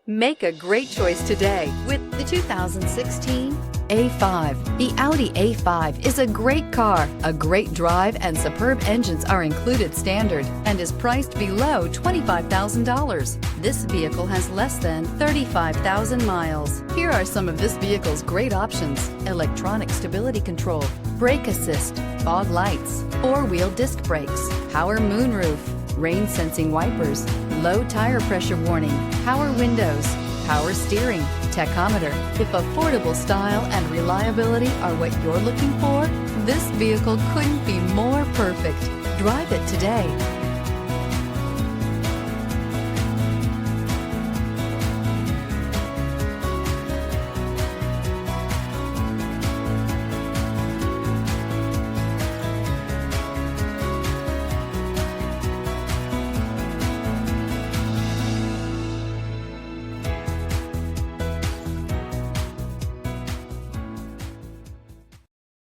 Make a great choice today with the 2016 A5. The Audi A5 is a great car. A great drive and superb engines are included standard and is priced below $25,000. This vehicle has less than 35,000 miles. Here are some of this vehicle's great options: electronic stability control, brake assist, fog lights, four-wheel disc brakes, power moonroof, rain sensing wipers, low tire pressure warning, power windows, power steering, tachometer. If affordable style and reliability are what you're looking for, this vehicle couldn't be more perfect. Drive it today.